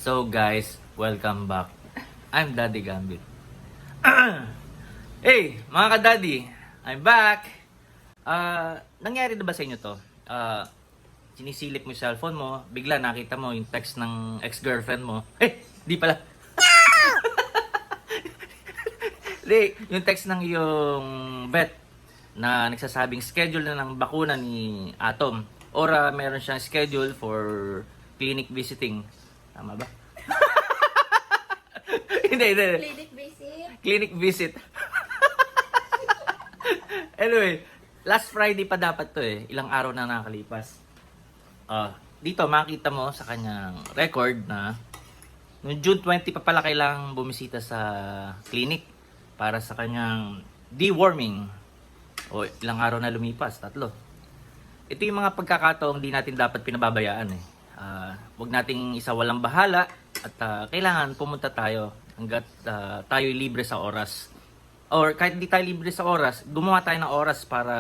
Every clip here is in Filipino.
So guys, welcome back. I'm Daddy Gambit. Hey, mga ka-daddy, I'm back. Nangyari na ba sa inyo to? Sinisilip mo yung cellphone mo, bigla nakita mo yung text ng ex-girlfriend mo. Di pala. Di, yung text ng yung vet na nagsasabing schedule na ng bakuna ni Atom. Or meron siyang schedule for clinic visiting. Tama ba? Hindi. Clinic visit. Clinic visit. Anyway, last Friday pa dapat to eh. Ilang araw na nakakalipas. Dito makita mo sa kanyang record na noong June 20 pa pala kailangang bumisita sa clinic para sa kanyang deworming. O ilang araw na lumipas, 3. Ito yung mga pagkakataong di natin dapat pinababayaan eh. Huwag nating isawalang bahala at kailangan pumunta tayo hanggat tayo libre sa oras. Or kahit hindi tayo libre sa oras, gumawa tayo ng oras para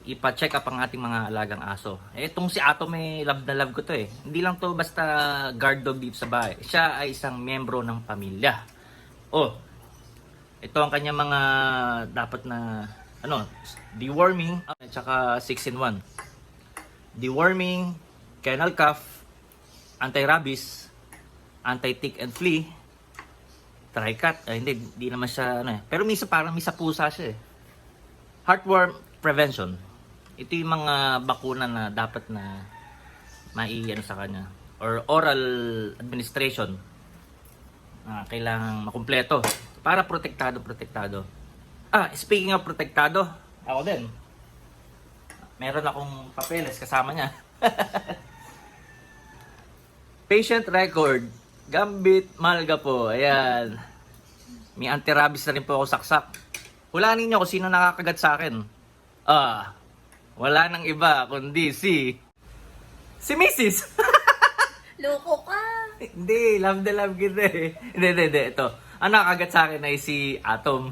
ipa-check up ang ating mga alagang aso. Itong si Atom love na love ko to eh. Hindi lang to basta guard dog dito sa bahay. Siya ay isang miyembro ng pamilya. Ito ang kanya mga dapat na deworming at saka 6-in-1. Deworming, kennel cuff, anti-rabies, anti-tick and flea, tri-cut. Hindi naman siya pero minsan parang may sa pusa siya eh. Heartworm prevention. Ito yung mga bakuna na dapat na sa kanya. Or oral administration. Kailangang makumpleto para protektado. Speaking of protektado, ako din. Meron akong papeles kasama niya. Patient record, Gambit Malga po. Ayan. May anti-rabies na rin po ako saksak. Hulaan ninyo kung sino nakakagat sa akin. Wala nang iba kundi si Mrs. Loko ka. Hindi, love na love kita eh. Hindi. Ito. Ang nakakagat sa akin ay si Atom.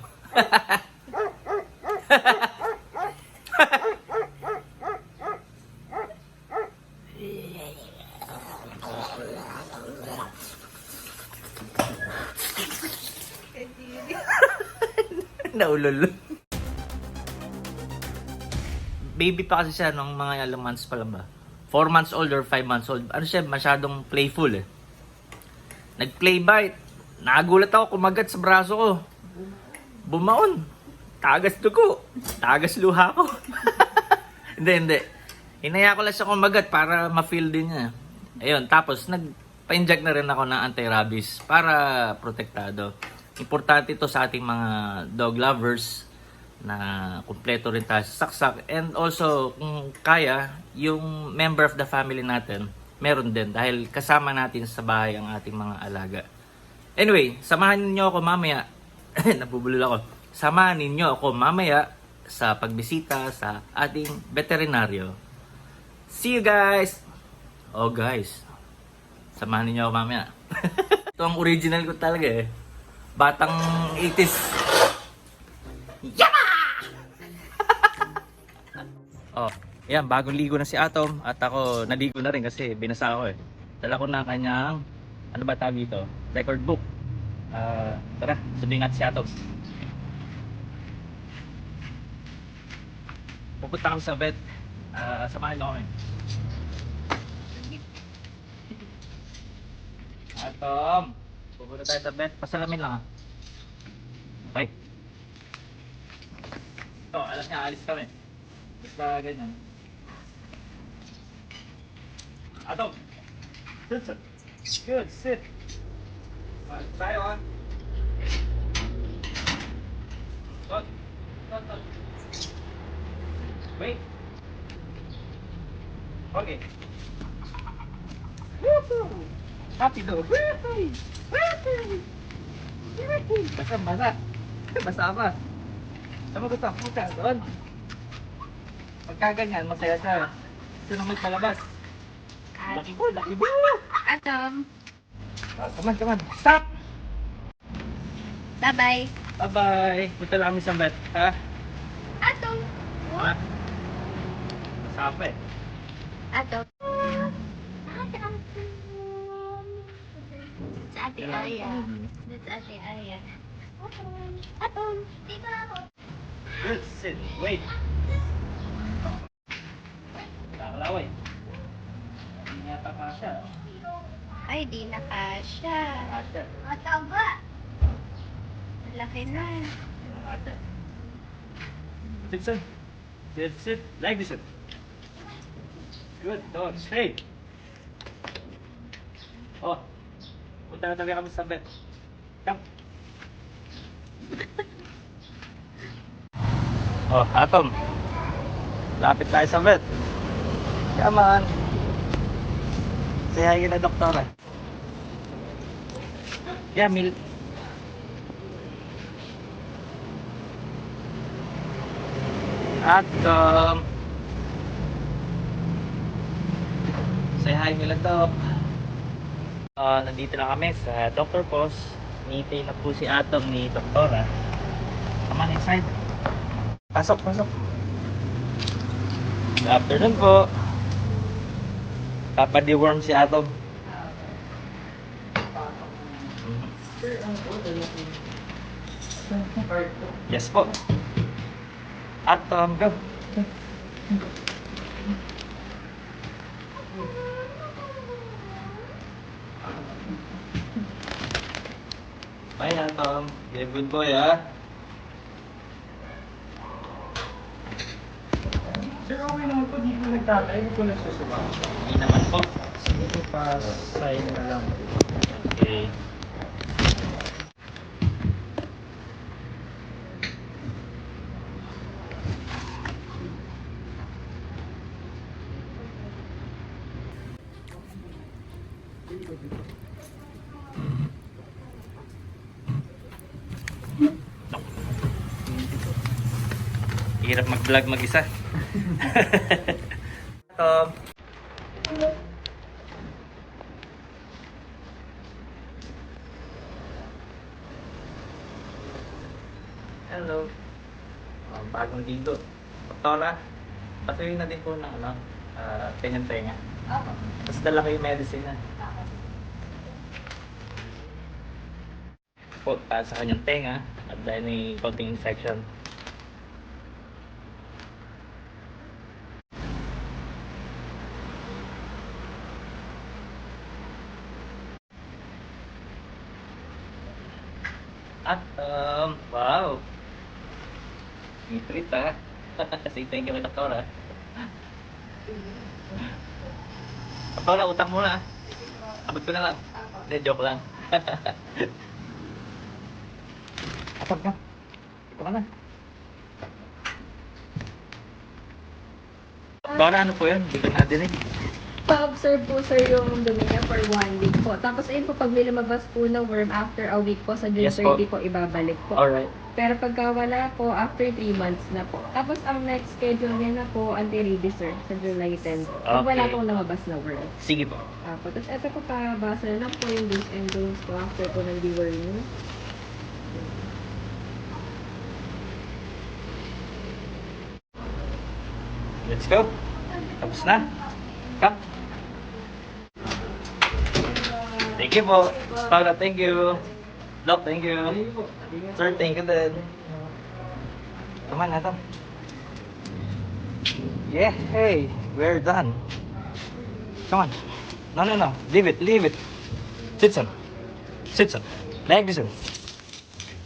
Naulol. Baby pa kasi siya nung mga ilang months pa lang ba? 4 months old or 5 months old. Siya, masyadong playful eh. Nag-play bite. Nagulat ako, kumagat sa braso ko. Bumaon. Tagas dugo. Tagas luha ko. Hindi. Hinaya ko lang siya kumagat para ma-feel din niya. Ayun, tapos nagpa-inject na rin ako ng anti-rabies para protektado. Importante ito sa ating mga dog lovers na kumpleto rin tayo sa saksak. And also, kung kaya, yung member of the family natin, meron din. Dahil kasama natin sa bahay ang ating mga alaga. Anyway, samahan ninyo ako mamaya. Nabubulol ako. Samahan ninyo ako mamaya sa pagbisita sa ating veterinaryo. See you guys! Guys, samahan ninyo ako mamaya. Ito ang original ko talaga eh. Batang 80s. Yama! Yan, bagong ligo na si Atom at ako naligo na rin kasi binasa ako eh. Dala ko na kanyang, ano ba tawag dito? Record book. Tara, sundin natin si Atom. Pupunta kami sa vet. Samahan niyo kami. Atom, pupunta tayo sa vet. Pasalamin lang ha. Okay. Alas niya, alis kami. Basta ganyan. Atom! Good, sit. Tayo ha. Tot. Wait. Okay. Woohoo! Happy dog. Woohoo! Woohoo! Woohoo! Basa. Basa pa. Sama ko ito. Puta. Doon. Pagkaganyan, masaya siya. Gusto nang magpalabas. Laki po. Atom. Come on. Stop! Bye-bye. Bye-bye. Punta lang kami sa vet. Ha? Atom. Ha? Masapa eh. Atom. Ate Aya. That's Ate Aya. Atom. Atom. Dito ako. Good, sit, wait. Kakalaway. Hindi yata kasha. Ay, di na kasha. Kasha. Mataba. Laki na. Kasha. Sit, sit. Sit, sit. Like this. Good, don't stay. Oh, punta na tabi kami sa bed. Come. Oh, Atom. Lapit tayo sa bed. Come on. Say hi kina doktora. Yeah, Mil. Atom. Say hi kila Doc. Nandito na kami sa Dr. Pos. Meeting na po si Atom ni Doktora. Come on inside. Pasok, pasok. Good afternoon po. Papa-deworm si Atom. Yes po. Atom, go. Bye, Atom. Be a good boy, ha? Sir, okay naman po, di po nagtatay, di po nagsusuba. Hindi naman po. Sige po, pa-sign na lang. Okay. Hirap mag-vlog mag-isa. Tom. Hello. Bagong dito. Doktora, patuloy na din po ng tenga-tenga. Ako. Tapos dala ko yung medicine na. Po, para sa kanyang tenga at dahil may konting infection. At, wow! May treat ha. Say thank you kay Doktora. Doktora, utang muna. Abot ko na lang. Hindi, joke lang. Atap ka. Ito ka na. Doktora, ano po yun? Hindi ko nadinig. Pa-observe po sir yung dumi niya for 1 week po. Tapos ayun po, pag may lumabas po na worm after a week po, sa June Yes po. 30 po, ibabalik po. Alright. Pero pagka wala po, after 3 months na po. Tapos ang next schedule niya na po, anti-rabies sir, sa July 10 po. Pag wala Okay. pong lumabas na worm. Sige po. Tapos ito po pa, basa na lang po yung do's and don'ts po after po ng deworming. Let's go. Tapos na. Come. Thank you po. Para, thank you. Doc, thank you. Sir, thank you din. Come on, Atom. Yeah, hey, we're done. Come on. No, no, no. Leave it, leave it. Sit son. Sit son. Like this one.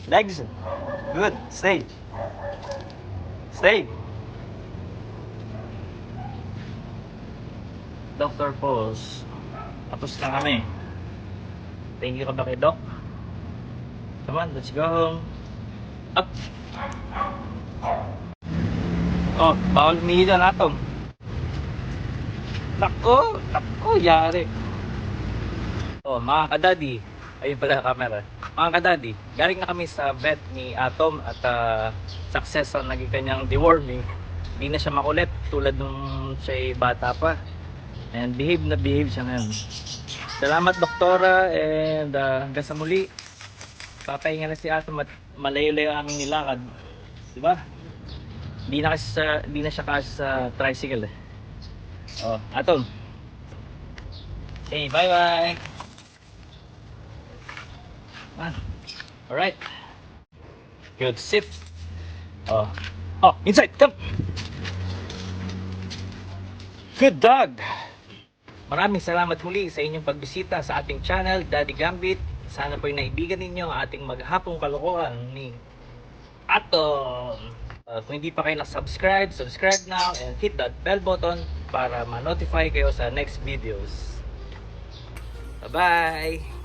Like this one. Good. Stay. Stay. Dr. Pos. Tapos na kami. Thank you ka ba kay Doc? Come on, let's go home. Up. Oh, bawal umihi na Atom. Nako, nako, yari. Oh, mga kadadi. Ayun pala camera. Mga kadadi, galing na kami sa vet ni Atom at success ang naging kanyang deworming. Hindi na siya makulit tulad nung siya'y bata pa. And behave na behave siya ngayon. Salamat Doktora and hanggang sa muli. Papahinga na si Atom at malayo-layo ang aming nilakad. Diba? Hindi na siya kasi sa tricycle eh. Oh, Atom. Hey, bye-bye. Man. Alright. Good sit. Oh. Oh, inside. Come. Good dog. Maraming salamat muli sa inyong pagbisita sa ating channel, Daddy Gambit. Sana po'y naibigan ninyo ang ating maghapong kalokohan ni Atom. Kung hindi pa kayo na-subscribe, subscribe now and hit that bell button para ma-notify kayo sa next videos. Bye-bye!